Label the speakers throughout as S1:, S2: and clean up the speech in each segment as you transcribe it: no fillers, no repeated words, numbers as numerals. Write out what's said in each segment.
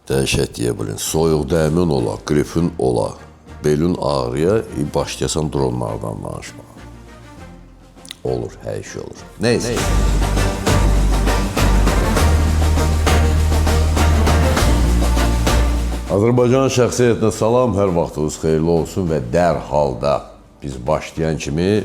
S1: Dəhşət deyə bilin. Soyuq dəmin ola, qripin ola, belin ağrıya, başlayasan dronlardan danışmağa. Olur, hər şey olur. Neyse. Azərbaycan şəxsiyyətinə salam, hər vaxtınız xeyirli olsun və dərhal da biz başlayan kimi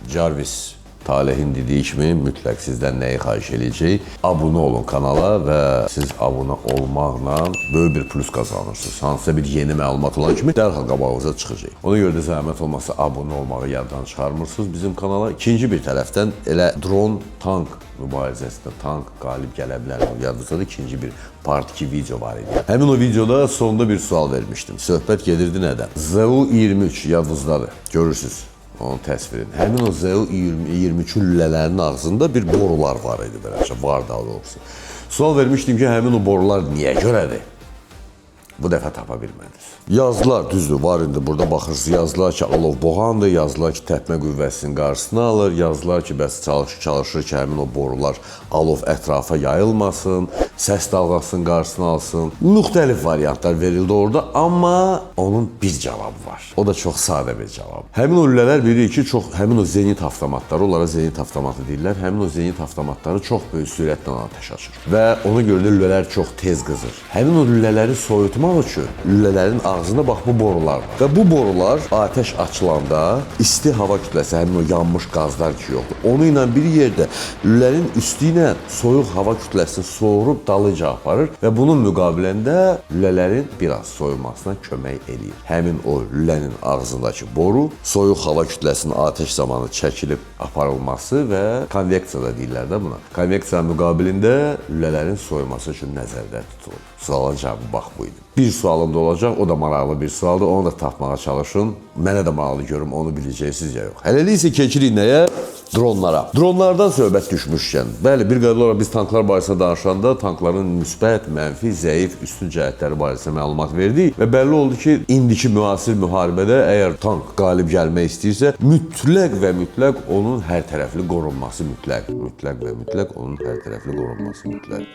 S1: Jarvis Talehin dediyi kimi mütləq sizdən nəyi xahiş edəcək? Abunə olun kanala və siz abunə olmaqla böyük bir plus qazanırsınız. Hansısa bir yeni məlumat olan kimi dərhal qabağınıza çıxacaq. Ona görə də zəhmət olmasa abunə olmağı yaddan çıxarmırsınız bizim kanala. İkinci bir tərəfdən elə dron tank mübarizəsində tank qalib gələ bilər. Yadınızda da ikinci bir part 2 video var idi. Həmin o videoda sonunda bir sual vermişdim. Söhbət gedirdi nədən? ZU-23 yadınızdadır. Görürsünüz onun təsvirini. Həmin o ZU-23 lülələrinin ağzında bir borular var idi beləcə, var daha doğrusu. Sual vermişdim ki, həmin o borular niyə görədir? Bu dəfə tapa bilmədiniz. Yazılar düzdür, var indi burada baxırsınız, yazılar ki, alov boğandır, yazılar ki, təpmə qüvvəsinin qarşısını alır, yazılar ki, bəs çalışır ki, həmin o borular alov ətrafa yayılmasın, səs dalğasının qarşısını alsın. Müxtəlif variantlar verildi orada, amma onun bir cavabı var. O da çox sadə bir cavab. Həmin o lülələr bilirik ki, həmin o zenit avtomatları, onlara zenit avtomatı deyirlər, həmin o zenit avtomatları çox böyük sürətlə atəş açır. Və ona görə də lülələr çox tez qızır. Həmin o lülələri soyutmaq üçün lülələrin ağzında bax bu borular var. Və bu borular atəş açılanda isti hava kütləsi, həmin o yanmış qazlar ki yoxdur. Onu ilə bir yerdə lülələrin üstü ilə soyuq hava kütləsini soğurub dalıca aparır və bunun müqabiləndə lülələrin biraz soyulmasına kömək eləyir. Həmin o lülənin ağzındakı boru soyuq hava kütləsinin atəş zamanı çəkilib aparılması və konveksiyada deyirlər də buna. Konveksiya müqabilində lülələrin soyulması üçün nəzərdə tutulur. Sualın cavabı bax bu idi. Bir sualım da olacaq, o da maraqlı bir sualdır, onu da tapmağa çalışın. Mənə də maraqlı görüm, onu biləcəksiniz ya yox. Hələlik isə keçirik nəyə? Dronlara. Dronlardan söhbət düşmüşkən, bəli, bir qədər olaraq biz tanklar barəsində danışanda tankların müsbət, mənfi, zəif, üstün cəhətləri barəsində məlumat verdik və bəlli oldu ki, indiki müasir müharibədə əgər tank qalib gəlmək istəyirsə, mütləq və mütləq onun hər tərəfli qorunması mütləq. Mütləq və mütləq onun hər tərəfli qorunması mütləq.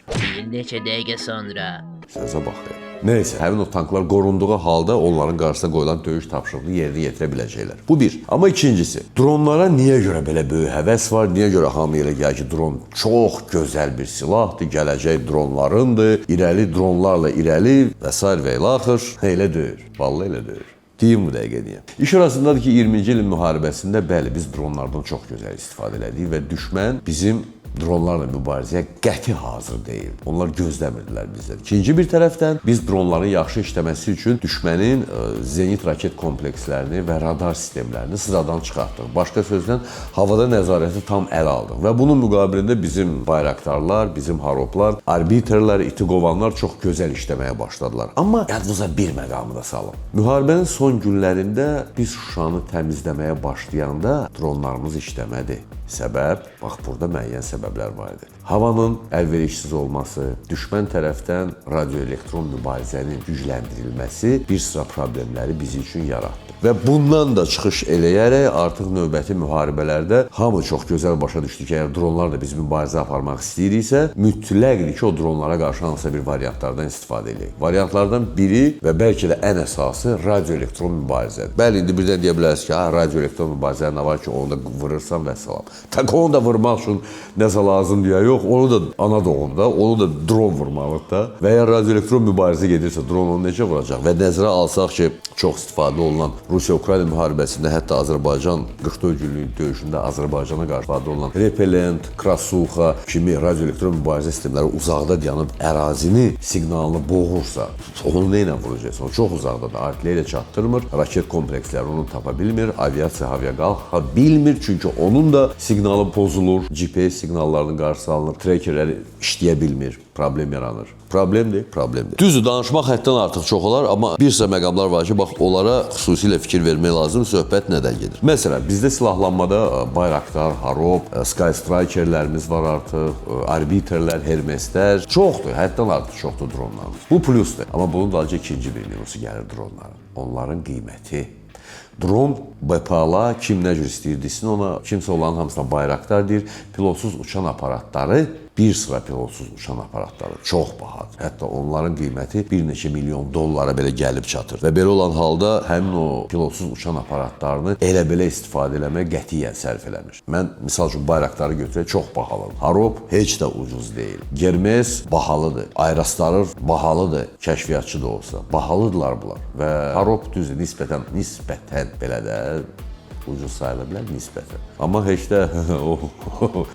S2: Bir neçə dəqiqə sonra.
S1: Sözə baxın. Neyse, həmin o tanklar qorunduğu halda onların qarşısına qoyulan döyüş tapşırığını yerinə yetirə biləcəklər. Bu bir. Amma ikincisi, dronlara niyə görə belə böyük həvəs var? Niyə görə hamı elə gəlir ki, dron çox gözəl bir silahdır, gələcək dronlarındır, irəli dronlarla irəli və s. və ilə axır. Elə deyir, vallahi elə deyir. Deyim bu dəqiqə niyə? İş arasındadır ki, 20-ci ilin müharibəsində bəli, biz dronlardan çox gözəl istifadə elədik və düşmən bizim dronlarla mübarizəyə qəti hazır deyil. Onlar gözləmirdilər bizdən. İkinci bir tərəfdən biz dronların yaxşı işləməsi üçün düşmənin zenit raket komplekslərini və radar sistemlərini sıradan çıxartdıq. Başqa sözlə, havada nəzarəti tam ələ aldıq və bunun müqabilində bizim bayraktarlar, bizim haroplar, arbiterlər, itiqovanlar çox gözəl işləməyə başladılar. Amma yadınıza bir məqamı da salın. Müharibənin son günlərində biz Şuşanı təmizləməyə başlayanda dronlarımız işləmədi. Səbəb, bax burada müəyyən səbəblər var idi. Havanın əlverişsiz olması, düşmən tərəfdən radioelektron mübarizənin gücləndirilməsi bir sıra problemləri bizi üçün yaratdı. Və bundan da çıxış eləyərək artıq növbəti müharibələrdə hamı çox gözəl başa düşdü ki, əgər dronlarla biz mübarizə aparmaq istəyiriksə, mütləqdir ki, o dronlara qarşı hansısa bir variantlardan istifadə edək. Variantlardan biri və bəlkə də ən əsası radioelektron mübarizədir. Bəli, indi birdən deyə bilərsiniz ki, radioelektron mübarizə nə var ki, onu da vurursan və salam. Tak onu da vurmaq üçün nəsə lazım deyə yox, onu da ana doğumda, onu da dron vurmalıqda və ya radioelektron mübarizə gedirsə, dron onu necə vuracaq? Və nəzərə alsaq ki, çox istifadə olunan Rusiya-Ukrayna müharibəsində, hətta Azərbaycan 44 günlük döyüşündə Azərbaycana qarşı istifadə olunan repellent, krasuxa kimi radioelektron mübarizə sistemləri uzaqda dayanıb ərazini siqnalını boğursa, onu nə ilə vuracaqsın? O çox uzaqdadır, artilleriya çatdırmır, raket kompleksləri onu tapa bilmir, aviasiya havaya qalxa bilmir, çünki onun da siqnalı pozulur, GPS siqnallarının qarşısı alınır, trackerləri işləyə bilmir, problem yaranır. Problemdir, problemdir. Düzdür, danışmaq həddən artıq çox olar, amma bir sıra məqamlar var ki, bax, onlara xüsusilə fikir vermək lazım, söhbət nədən gedir? Məsələn, bizdə silahlanmada bayraktar, harop, sky strikerlərimiz var artıq, arbiterlər, hermeslər, çoxdur, həddən artıq çoxdur dronlarımız. Bu plusdur, amma bunun dalınca ikinci bir minusu gəlir dronların. Onların qiyməti. Dron BPLA kim nə cür istəyir desin, ona kimsə olan hamısına bayraktar deyir, pilotsuz uçan aparatları Bir sıra pilotsuz uçan aparatları çox bahadır. Hətta onların qiyməti bir neçə milyon dollara belə gəlib çatır. Və belə olan halda həmin o pilotsuz uçan aparatlarını elə belə istifadə eləmək qətiyyən sərf eləmir. Mən misal üçün Bayraktarı götürək, çox bahalıdır. Harop heç də ucuz deyil. Hermes bahalıdır. Aerostar bahalıdır. Kəşfiyyatçı da olsa. Bahalıdırlar bunlar. Və Harop düzdür, nisbətən belə də ucuz sayıla bilər nisbətən. Amma heç də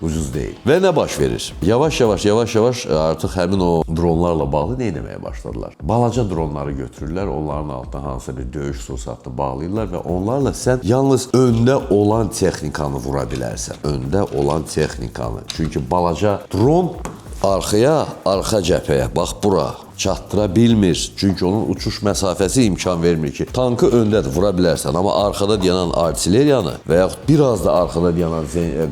S1: ucuz deyil. Və nə baş verir? Yavaş-yavaş artıq həmin o dronlarla bağlı nə etməyə başladılar? Balaca dronları götürürlər, onların altına hansısa bir döyüş sursatını bağlayırlar və onlarla sən yalnız öndə olan texnikanı vura bilərsən. Öndə olan texnikanı. Çünki balaca dron arxa cəbhəyə, bax bura çatdıra bilmir. Çünki onun uçuş məsafəsi imkan vermir ki, tankı öndədir, vura bilərsən. Amma arxada dayanan artilleriyanı və yaxud biraz da arxada dayanan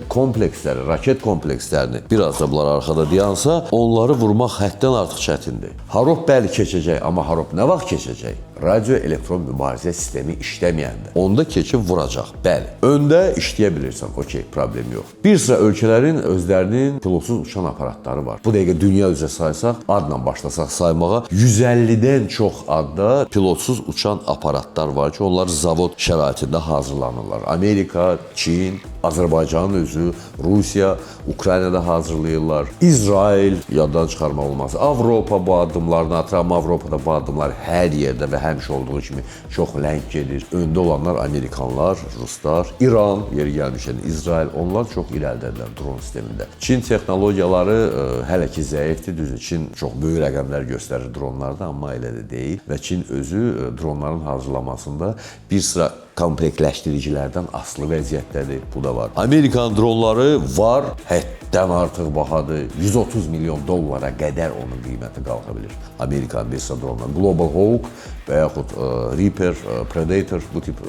S1: kompleksləri, raket komplekslərini, biraz da bunlar arxada dayansa, onları vurmaq həddən artıq çətindir. Harop bəli keçəcək, amma Harop nə vaxt keçəcək? Radio-elektron mübarizə sistemi işləməyəndə. Onda keçib vuracaq. Bəli. Öndə işləyə bilirsən, okey, problem yox. Bir sıra ölkələrin özlərinin pilotsuz uçan aparatları var. Bu dəqiqə dünya üzrə saysaq, adla başlasaq saymağa 150-dən çox adda pilotsuz uçan aparatlar var ki, onlar zavod şəraitində hazırlanırlar. Amerika, Çin, Azərbaycanın özü, Rusiya, Ukraynada hazırlayırlar. İsrail yaddan çıxarmaq olmaz. Avropa bu addımlarını atıram. Avropada bu addımlar hər yerdə və həmişə olduğu kimi çox ləng gedir. Öndə olanlar Amerikanlar, Ruslar, İran, yeri gəlmişən İsrail, onlar çox irəlidədirlər dron sistemində. Çin texnologiyaları hələ ki zəifdir, düzdür. Çin çox böyük rəqəmlər göstərir dronlarda, amma elə də deyil. Və Çin özü dronların hazırlamasında bir sıra komplektləşdiricilərdən asılı vəziyyətdədir. Bu da var. Amerikan dronları var, həddən artıq bahadır. 130 milyon dollara qədər onun qiyməti qalxa bilir. Amerikan bir sıra dronlar. Global Hawk və yaxud Reaper, Predator bu tip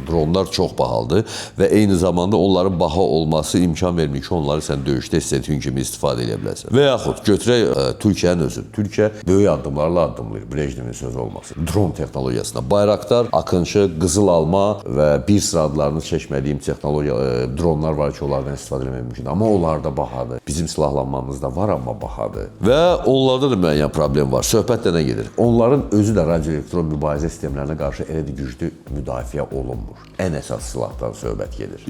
S1: dronlar çox bahalıdır və eyni zamanda onların baha olması imkan vermir ki, onları sən döyüşdə istədiyin kimi istifadə edə biləsən. Və yaxud götürək Türkiyənin özü. Türkiyə böyük addımlarla addımlayır. Brejnevin sözü olmasın. Dron texnologiyasına. Bayraktar, Akıncı, Qızıl Alma və bir sıra adlarını çəkmədiyim texnologiya dronlar var ki, onlardan istifadə etmək mümkündür. Amma onlar da bahadır. Bizim silahlanmamızda var, amma bahadır. Və onlarda da müəyyən problem var. Söhbət də nə gedir? Onların özü də radioelektron mübarizə sistemlərinə qarşı elə də güclü müdafiə olunmur. Ən əsas silahdan söhbət gedir.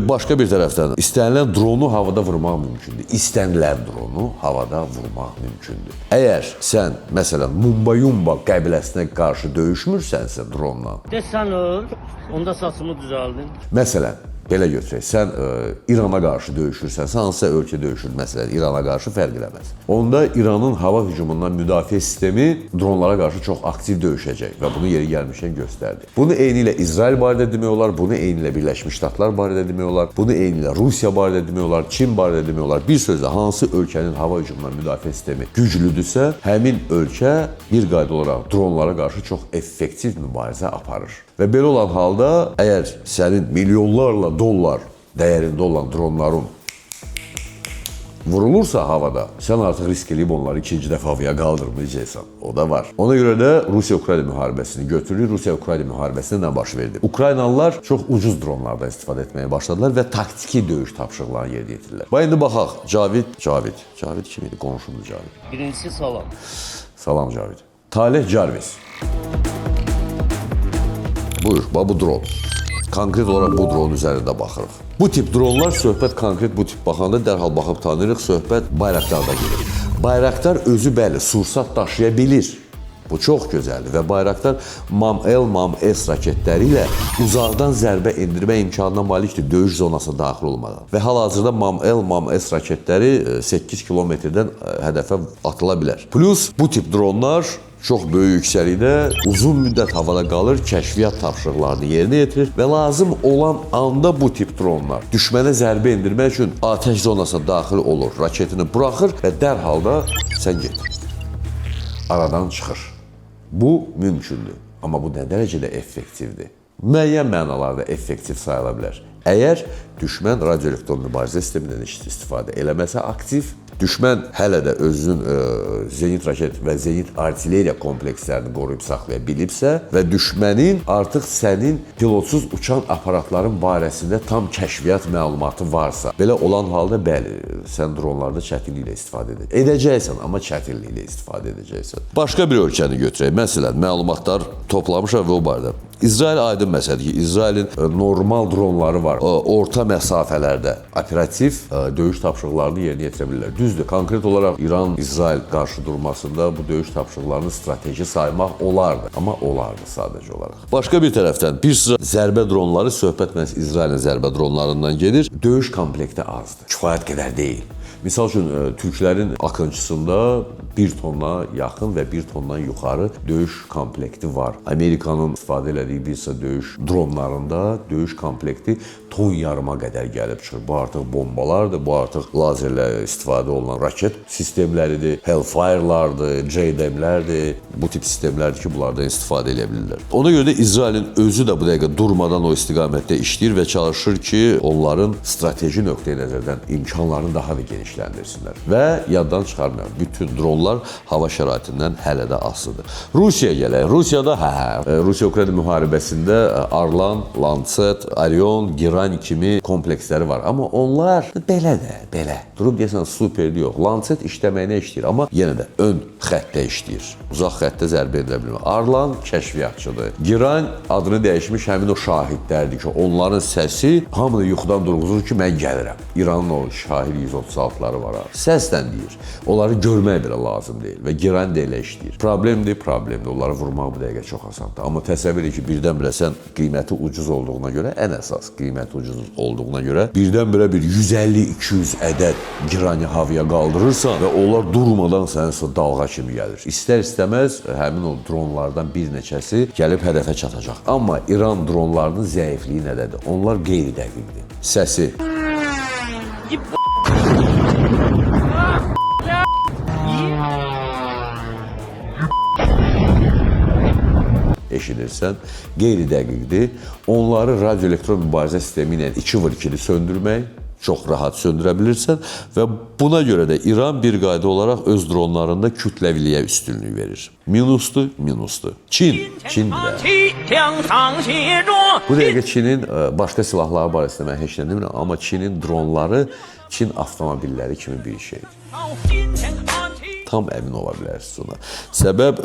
S1: Başqa bir tərəfdən istənilən dronu havada vurmaq mümkündür. İstənilən dronu havada vurmaq mümkündür. Əgər sən, məsələn, Mumbayumba qəbiləsinə qarşı döyüşmürsənsə dronla,
S3: Desən onda saçımı düzəldin.
S1: Məsələn, belə götürək, sən İrana qarşı döyüşürsənsə, hansısa ölkə döyüşür, məsələn, İrana qarşı fərq eləməz. Onda İranın hava hücumundan müdafiə sistemi dronlara qarşı çox aktiv döyüşəcək və bunu yeri gəlmişən göstərdi. Bunu eyni ilə İsrail barədə demək olar, bunu eyni ilə Birləşmiş Ştatlar barədə demək olar, bunu eyni ilə Rusiya barədə demək olar, Çin barədə demək olar. Bir sözlə, hansı ölkənin hava hücumundan müdafiə sistemi güclüdürsə, həmin ölkə bir qayda olaraq dronlara qarşı çox effektiv mübarizə aparır. Və belə olan halda, əgər sənin milyonlarla dollar dəyərində olan dronların vurulursa havada, sən artıq risk eləyib onları ikinci dəfə havaya qaldırmayacaqsan. O da var. Ona görə də Rusiya-Ukrayna müharibəsini götürür. Rusiya-Ukrayna müharibəsində nə baş verdi? Ukraynalılar çox ucuz dronlardan istifadə etməyə başladılar və taktiki döyüş tapşırıqlarını yerinə yetirdilər. Bax, indi baxaq. Cavid kim idi? Qonşumdur Cavid.
S3: Birincisi salam.
S1: Salam Cavid. Talih Jarvis. Buyur, bu dron. Konkret olaraq bu dron üzərində baxırıq. Bu tip dronlar, söhbət konkret bu tip baxanda dərhal baxıb tanıyırıq, söhbət Bayraktarda gedir. Bayraktar özü bəli, sursat daşıya bilir. Bu çox gözəldir və Bayraktar MAM-L, MAM-S raketləri ilə uzaqdan zərbə endirmə imkanına malikdir, döyüş zonasına daxil olmadan. Və hal-hazırda MAM-L, MAM-S raketləri 8 kilometrdən hədəfə atıla bilər. Plus bu tip dronlar çox böyük yüksəlikdə uzun müddət havada qalır, kəşfiyyat tapşırıqlarını yerinə yetirir və lazım olan anda bu tip dronlar düşmənə zərbə endirmək üçün atəş zonasına daxil olur, raketini buraxır və dərhal da sən get. Aradan çıxır. Bu mümkündür, amma bu nə dərəcədə effektivdir? Müəyyən mənalarda effektiv sayıla bilər. Əgər düşmən radioelektron mübarizə sistemindən istifadə eləməsə aktiv Düşmən hələ də özünün zenit raket və zenit artilleriya komplekslərini qoruyub saxlaya bilibsə və düşmənin artıq sənin pilotsuz uçan aparatların barəsində tam kəşfiyyat məlumatı varsa, belə olan halda bəli, sən dronlarda çətinliklə istifadə edəcəksən, amma çətinliklə istifadə edəcəksən. Başqa bir ölkəni götürək. Məsələn, məlumatlar toplamışam və o barədə. İsrail aydın məsələdir ki, İsrailin normal dronları var. Orta məsafələrdə operativ döyüş tapşırıqlarını yerinə yetirə bilirlər. Düzdür, konkret olaraq İran-İsrail qarşıdurmasında bu döyüş tapşırıqlarını strateji saymaq olardı. Amma olardı sadəcə olaraq. Başqa bir tərəfdən bir sıra zərbə dronları, söhbət məhz İsrailin zərbə dronlarından gedir. Döyüş komplekti azdır. Kifayət qədər deyil. Misal üçün, türklərin Akıncısında 1 tonna yaxın və 1 tondan yuxarı döyüş komplekti var. Amerikanın istifadə elədiyi bir sıra döyüş dronlarında döyüş komplekti ton yarıma qədər gəlib çıxır. Bu artıq bombalardır, bu artıq lazerlə istifadə olunan raket sistemləridir, Hellfire'lardır, JDAM-lərdir. Bu tip sistemlərdir ki, bunlardan istifadə edə bilirlər. Ona görə də İsrailin özü də bu dəqiqə durmadan o istiqamətdə işləyir və çalışır ki, onların strateji nöqteyi nəzərdən imkanlarını daha da genişləndirsinlər. Və yaddan çıxarmayaq, bütün dronlar hava şəraitindən hələ də asılıdır. Rusiyaya gələk. Rusiyada Rusiya-Ukrayna müharibəsində Arlan, Lancet, Orion, Giran kimi kompleksləri var. Amma onlar belə. Durub deyəsən superdir yox. Lancet işləməyinə işləyir, amma yenə də ön xəttə işləyir. Uzaq xəttə zərbə edilə bilmir. Arlan kəşfiyyatçıdır. Giran adını dəyişmiş həmin o şahidlərdir ki, onların səsi hamını yuxudan durğuzur ki, mən gəlirəm. İranın o şahid 136-ları var. Səsdən deyir. Onları görmək belə lazım deyil və Giran da elə işləyir. Problemdir. Onları vurmaq bu dəqiqə çox asandır. Amma təsəvvür et ki, birdən-birə sən qiyməti ucuz olduğuna görə, ən əsas qiyməti ucuz olduğuna görə birdən-birə bir 150-200 ədəd Giranı havaya qaldırırsan və onlar durmadan sənin dalğa kimi gəlir. İstər-istəməz həmin o dronlardan bir neçəsi gəlib hədəfə çatacaq. Amma İran dronlarının zəifliyi nədədir? Onlar qeyri-dəqiqdir. Səsi eşidirsən, qeyri-dəqiqdir. Onları radioelektron mübarizə sistemi ilə 2x2-li söndürmək çox rahat söndürə bilirsən və buna görə də İran bir qayda olaraq öz dronlarında kütləviliyə üstünlük verir. Minusdur. Çin də. Bu dəqiqə Çinin başqa silahları barəsində mən heç nə demirəm, amma Çinin dronları Çin avtomobilləri kimi bir şeydir. Tam əmin ola bilərsiniz ona. Səbəb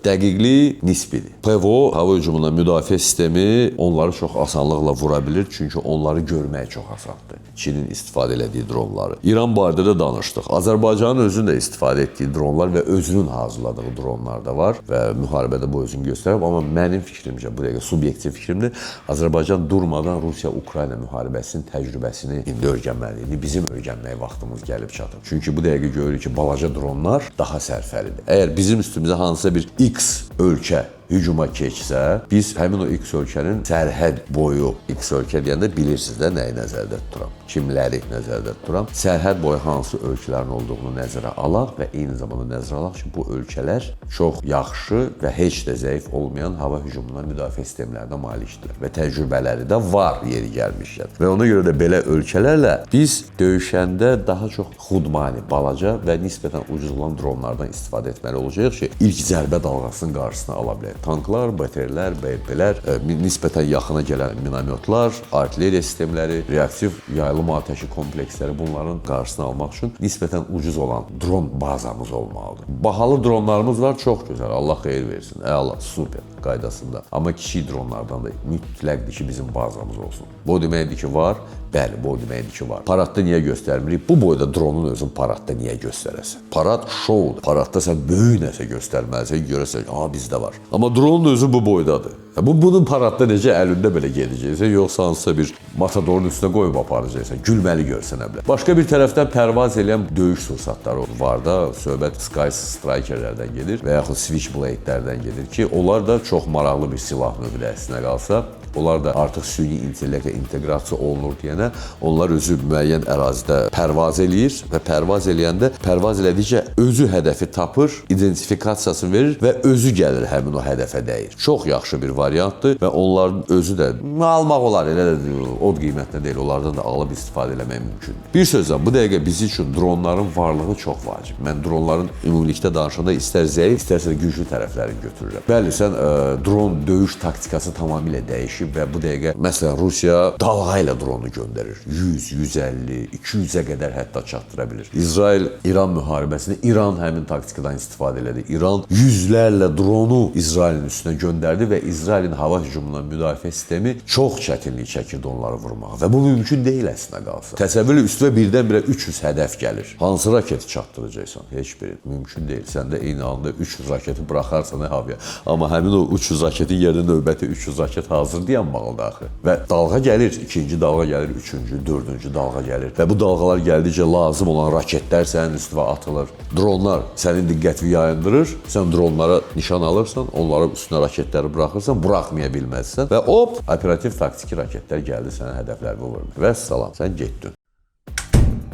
S1: dəqiqlik nisbidir. PVO, hava hücumundan müdafiə sistemi onları çox asanlıqla vura bilir, çünki onları görmək çox asandır. Çinin istifadə elədiyi dronları. İran barədə də danışdıq. Azərbaycanın özünün də istifadə etdiyi dronlar və özünün hazırladığı dronlar da var və müharibədə bu özünü göstərib. Amma mənim fikrimcə, bu dəqiqə subyektiv fikrimdir, Azərbaycan durmadan Rusiya-Ukrayna müharibəsinin təcrübəsini indi öyrənməlidir. Bizim öyrənməyə vaxtımız gəlib çatıb. Çünki bu dəqiqə görürük ki, balaca dronlar daha sərfəlidir. Əgər bizim üstümüzə hansısa bir X ölkə hücuma keçsə, biz həmin o X ölkənin sərhəd boyu, X ölkə deyəndə bilirsiniz də nəyi nəzərdə tuturam, kimləri nəzərdə tuturam. Sərhəd boyu hansı ölkələrin olduğunu nəzərə alaq və eyni zamanda nəzərə alaq ki, bu ölkələr çox yaxşı və heç də zəif olmayan hava hücumundan müdafiə sistemlərinə malikdirlər və təcrübələri də var yeri gəlmişkən. Və ona görə də belə ölkələrlə biz döyüşəndə daha çox xudmani, balaca və nisbətən ucuz olan dronlardan istifadə etməli olacağıq ki, ilk zərbə dalğasının qarşısını ala bilək. Tanklar, baterilər, BMP-lər, nisbətən yaxına gələn minamyotlar, artilleriya sistemləri, reaktiv yayılım atəşi kompleksləri, bunların qarşısını almaq üçün nisbətən ucuz olan dron bazamız olmalıdır. Bahalı dronlarımız var, çox gözəl, Allah xeyir versin, əla, super qaydasında. Amma kiçik dronlardan da mütləqdir ki, bizim bazamız olsun. Bu deməkdir ki, var, bəli, bu deməkdir ki, var. Paradda niyə göstərmirik? Bu boyda dronun özün paradda niyə göstərəsən? Parad şoudur. Paradda sən böyük nəsə göstərməlisən, görəsən, bizdə var. Amma dronun özü bu boydadır. Bunun paradda necə əlində belə gedəcəksən, yoxsa hansısa bir matadorun üstünə qoyub aparacaqsan, gülməli görsənə bilər. Başqa bir tərəfdən pərvaz edən döyüş sursatları var da, söhbət Sky Strikerlərdən gedir və yaxud Switchblade-lərdən gedir ki, onlar da çox maraqlı bir silah növüdür əslində qalsa. Onlar da artıq süni intellektlə inteqrasiya olunur deyənə, onlar özü müəyyən ərazidə pərvaz eləyir və pərvaz eləyəndə, pərvaz elədikcə özü hədəfi tapır, identifikasiyasını verir və özü gəlir həmin o hədəfə dəyir. Çox yaxşı bir variantdır və onların özü də almaq olar, elə də od qiymətlə deyil, onlardan da alıb istifadə eləmək mümkündür. Bir sözlə, bu dəqiqə biz üçün dronların varlığı çox vacib. Mən dronların ümumilikdə danışanda istər zəif, istərsə də güclü tərəflərini götürürəm. Bəli, sən dron döyüş taktikası tamamilə dəyişir və bu dəqiqə, məsələn, Rusiya dalğa ilə dronu göndərir. 100, 150, 200-ə qədər hətta çatdıra bilir. İsrail-İran müharibəsində İran həmin taktikadan istifadə elədi. İran yüzlərlə dronu İsrailin üstünə göndərdi və İsrailin hava hücumundan müdafiə sistemi çox çətinlik çəkirdi onları vurmağa. Və bu mümkün deyil əslində qalsa. Təsəvvürlə üstünə birdən-birə 300 hədəf gəlir. Hansı raketi çatdıracaqsan? Heç biri. Mümkün deyil. Sən də eyni anda 300 raketi buraxarsan havaya. Amma həmin o 300 raketin yerinə növbəti 300 raket hazır dayanmalıdır axı. Və dalğa gəlir, ikinci dalğa gəlir, üçüncü, dördüncü dalğa gəlir. Və bu dalğalar gəldikcə lazım olan raketlər sənin üstünə atılır. Dronlar sənin diqqətini yayındırır. Sən dronlara nişan alırsan, onlara üstünə raketləri buraxırsan, buraxmaya bilməzsən və hop, operativ taktiki raketlər gəldi sənin hədəflərini vurur. Və salam, sən getdin.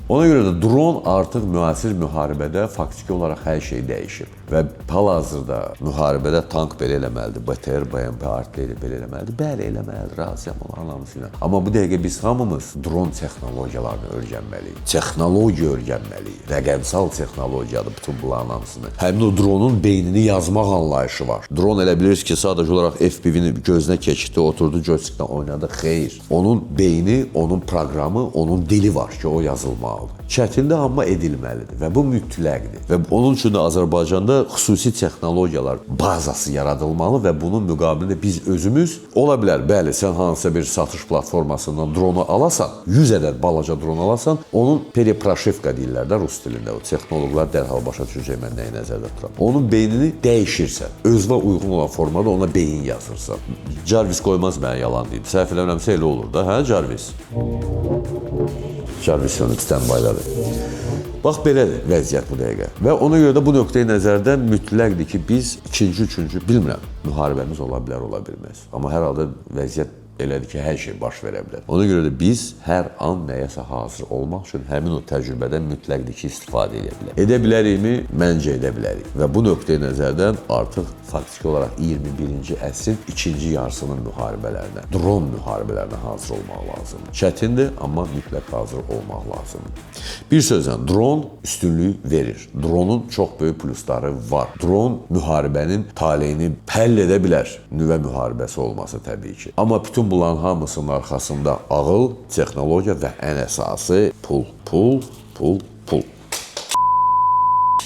S1: Ona görə də dron artıq müasir müharibədə faktiki olaraq hər şey dəyişib. Və hal-hazırda müharibədə tank belə eləməlidir, BTR, BMP artilleriya belə eləməlidir. Bəli, eləməlidir, razıyam olan hamısıyla. Amma bu dəqiqə biz hamımız dron texnologiyalarını öyrənməliyik. Texnologiya öyrənməliyik. Rəqəmsal texnologiyadır bütün bunların hamısını. Həmin o dronun beynini yazmaq anlayışı var. Dron elə bilirsiniz ki, sadəcə olaraq FPV-ni gözünə keçirdi, oturdu, joysticklə oynadı. Xeyr. Onun beyni, onun proqramı, onun dili var ki, o yazılmalıdır. Çətindir, amma edilməlidir və bu mütləqdir. Və onun üçün də Azərbaycanda xüsusi texnologiyalar bazası yaradılmalı və bunun müqabilində biz özümüz, ola bilər, bəli, sən hansısa bir satış platformasından dronu alasan, 100 ədəd balaca dron alasan, onun periproşivka deyirlər də rus dilində. O texnoloqlar dərhal başa düşəcək mən nəyi nəzərdə tuturam. Onun beynini dəyişirsən, özünə uyğun olan formada ona beyin yazırsan. Jarvis qoymaz mənə yalan deyib. Səhv eləmirəmsə elə olur da, hə Jarvis? Jarvis sönüb standbydadır. Bax, belədir vəziyyət bu dəqiqə. Və ona görə də bu nöqteyi nəzərdən mütləqdir ki, biz ikinci, üçüncü, bilmirəm, müharibəmiz ola bilər, ola bilməz. Amma hər halda vəziyyət elədir ki, hər şey baş verə bilər. Ona görə də biz hər an nəyəsə hazır olmaq üçün həmin o təcrübədən mütləqdir ki, istifadə edə bilərik. Edə bilərikmi? Məncə edə bilərik. Və bu nöqteyi nəzərdən artıq faktiki olaraq 21-ci əsrin ikinci yarısının müharibələrinə, dron müharibələrinə hazır olmaq lazımdır. Çətindir, amma mütləq hazır olmaq lazımdır. Bir sözlə, dron üstünlüyü verir. Dronun çox böyük plusları var. Dron müharibənin taleyini həll edə bilər. Nüvə müharibəsi olmasa təbii ki. Amma bütün bunların hamısının arxasında ağıl, texnologiya və ən əsası pul.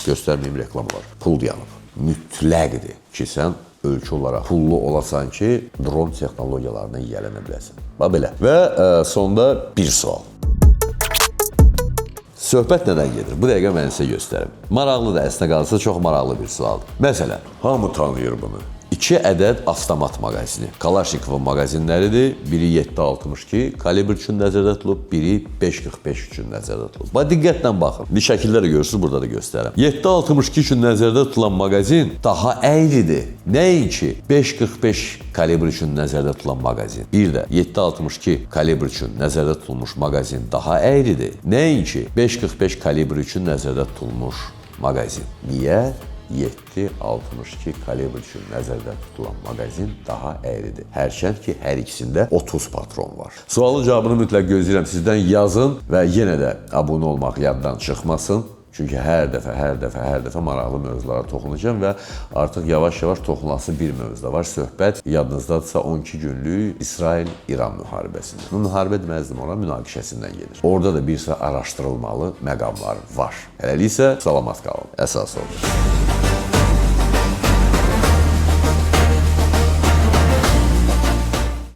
S1: Göstərməyim reklamlar. Pul yanıb. Mütləqdir ki, sən ölçü olaraq pullu olasan ki, dron texnologiyalarına yiyələnə biləsən. Bax belə. Və sonda bir sual. Söhbət nədən gedir? Bu dəqiqə mən sizə göstərim. Maraqlıdır, əslində qalsa çox maraqlı bir sualdır. Məsələn, hamı tanıyır bunu. 2 ədəd avtomat maqazini. Kalaşnikovun maqazinləridir. Biri 7.62 kalibr üçün nəzərdə tutulub, biri 5.45 üçün nəzərdə tutulub. Bax, diqqətlə baxın. Bir şəkildə də görürsünüz, burada da göstərirəm. 7.62 üçün nəzərdə tutulan maqazin daha əyridir. Nəinki 5.45 kalibr üçün nəzərdə tutulan maqazin. Bir də 7.62 kalibr üçün nəzərdə tutulmuş maqazin daha əyridir. Nəinki 5.45 kalibr üçün nəzərdə tutulmuş maqazin. Niyə? 7.62 kalibr üçün nəzərdə tutulan maqazin daha əyridir. Hərçənd ki, hər ikisində 30 patron var. Sualın cavabını mütləq gözləyirəm sizdən, yazın və yenə də abunə olmaq yaddan çıxmasın. Çünki hər dəfə maraqlı mövzulara toxunacağım və artıq yavaş-yavaş toxunası bir mövzuda var. Söhbət yadınızdadırsa 12 günlük İsrail-İran müharibəsində. Bu müharibə deməzdim ona, münaqişəsindən gedir. Orada da bir sıra araşdırılmalı məqamlar var. Hələlik isə salamat qalın. Əsas oldu.